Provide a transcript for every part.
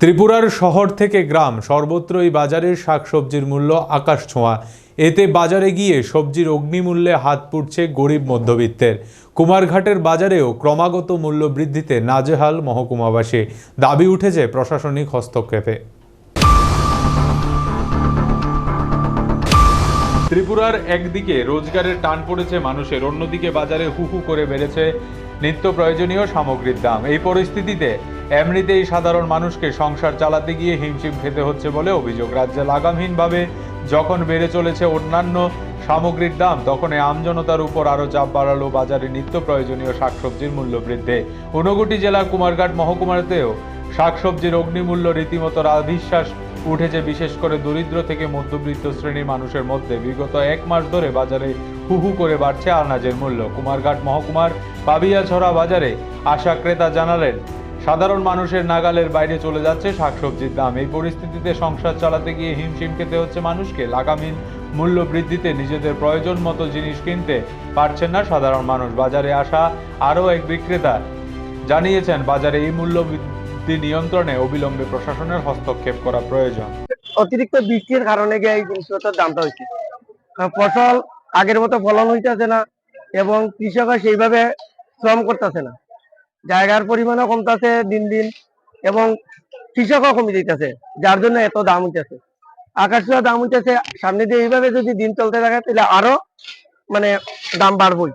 ত্রিপুরার শহর থেকে গ্রাম সর্বত্রই বাজারের শাকসবজির মূল্য আকাশ ছোঁয়া। এতে বাজারে গিয়ে সবজির অগ্নিমূল্যে হাত পুড়ছে গরিব মধ্যবিত্তের। কুমারঘাটের বাজারেও ক্রমাগত মূল্য বৃদ্ধিতে নাজেহাল মহকুমাবাসী। দাবি উঠেছে প্রশাসনিক হস্তক্ষেপে। ত্রিপুরার একদিকে রোজগারের টান পড়েছে মানুষের, অন্যদিকে বাজারে হু হু করে বেড়েছে নিত্য প্রয়োজনীয় সামগ্রীর দাম। এই পরিস্থিতিতে এমনিতেই সাধারণ মানুষকে সংসার চালাতে গিয়ে হিমশিম খেতে হচ্ছে বলে অভিযোগ। রাজ্যে লাগামহীনভাবে যখন বেড়ে চলেছে অন্যান্য সামগ্রীর দাম, তখন আমজনতার উপর আরও চাপ বাড়ালো বাজারে নিত্য প্রয়োজনীয় শাকসবজির মূল্য বৃদ্ধি। ঊনকোটি জেলার কুমারঘাট মহকুমাতেও শাকসবজির অগ্নিমূল্য রীতিমতো আবিশ্বাস উঠেছে, বিশেষ করে দরিদ্র থেকে মধ্যবিত্ত শ্রেণীর মানুষের মধ্যে। বিগত এক মাস ধরে বাজারে হু হু করে বাড়ছে আনাজের মূল্য। কুমারঘাট মহকুমার পাবিয়াছড়া বাজারে আসা ক্রেতা জানালেন, সাধারণ মানুষের নাগালের বাইরে চলে যাচ্ছে শাকসবজির দাম। এই পরিস্থিতিতে সংসার চালাতে গিয়ে হিমশিম খেতে হচ্ছে মানুষকে। লাগামহীন মূল্য বৃদ্ধিতে নিজেদের প্রয়োজন মতো জিনিস কিনতে পারছেন না সাধারণ মানুষ। বাজারে আসা আরও এক বিক্রেতা জানিয়েছেন, বাজারে এই মূল্য বৃদ্ধি নিয়ন্ত্রণে অবিলম্বে প্রশাসনের হস্তক্ষেপ করা প্রয়োজন। অতিরিক্ত বৃষ্টির কারণে এই জিনিসপত্রের দামটা হয়েছে। ফসল আগের মতো ফলন হইতেছে না এবং কৃষকরা সেইভাবে শ্রম করতেছে না। জায়গার পরিমাণও কমতেছে দিন দিন এবং কৃষকও কমে দিতেছে, যার জন্য এত দাম হইতেছে, আকাশ ছোঁয়া দাম হইতেছে। সামনে দিয়ে এইভাবে যদি দিন চলতে থাকে তাহলে আরো দাম বাড়বই।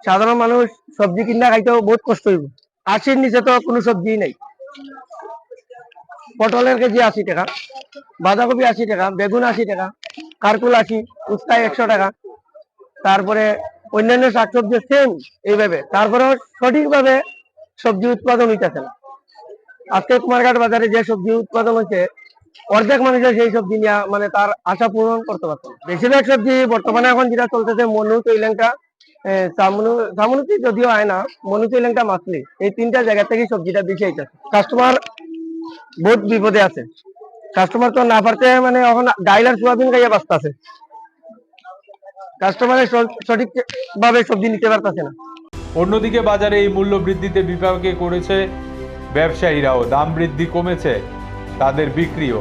সাধারণ মানুষ সবজি কিনা খাইতেও বহুত কষ্ট হইব। 80-র নিচে তো কোনো সবজি নাই। পটলের কেজি 80 টাকা, বাঁধাকপি 80 টাকা, বেগুন 80 টাকা, কারকুল 80, উস্তা 100 টাকা। তারপরে অন্যান্য শাকসবজি সেম এইভাবে। তারপরেও সঠিকভাবে সবজি উৎপাদন হইতেছে না। আজকে কুমারঘাট বাজারে যে সবজি উৎপাদন হচ্ছে, অর্ধেক মানুষের সেই সবজি নিয়ে তার আশা পূরণ করতে পারছে না। বেশিরভাগ সবজি বর্তমানে এখন যেটা চলতেছে মনু, তৈলেঙ্কা, সামুনুতি যদিও হয় না, মনু, তৈলেঙ্কা, মাছলি, এই 3টা জায়গা থেকে সবজিটা বেশি আইতেছে। কাস্টমার বহুত বিপদে আছে। কাস্টমার তো না পারতে এখন ডাইল আর সোয়াবিন খাইয়া বাঁচতে আছে। কাস্টমারের সঠিক ভাবে সবজি নিতে পারতেছে না। অন্যদিকে বাজারে এই মূল্য বৃদ্ধিতে বিপাকে করেছে ব্যবসায়ীরাও। দাম বৃদ্ধি কমেছে তাদের বিক্রিও।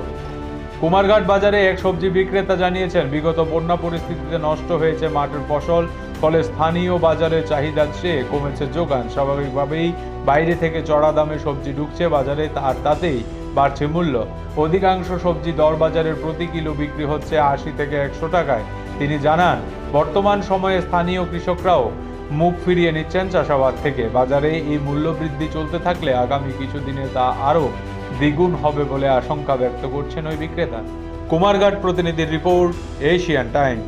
কুমারঘাট বাজারে এক সবজি বিক্রেতা জানিয়েছেন, বিগত বন্যা পরিস্থিতিতে নষ্ট হয়েছে মাঠের ফসল, ফলে স্থানীয় বাজারের চাহিদার চেয়ে কমেছে যোগান। স্বাভাবিকভাবেই বাইরে থেকে চড়া দামে সবজি ঢুকছে বাজারে, আর তাতেই বাড়ছে মূল্য। অধিকাংশ সবজি দরবাজারের প্রতি কিলো বিক্রি হচ্ছে 80 থেকে 100 টাকায়। তিনি জানান, বর্তমান সময়ে স্থানীয় কৃষকরাও মুখ ফিরিয়ে নিচ্ছেন চাষাবাদ থেকে। বাজারে এই মূল্য বৃদ্ধি চলতে থাকলে আগামী কিছুদিনে তা আরও দ্বিগুণ হবে বলে আশঙ্কা ব্যক্ত করছেন ওই বিক্রেতা। কুমারঘাট প্রতিনিধির রিপোর্ট, এশিয়ান টাইমস।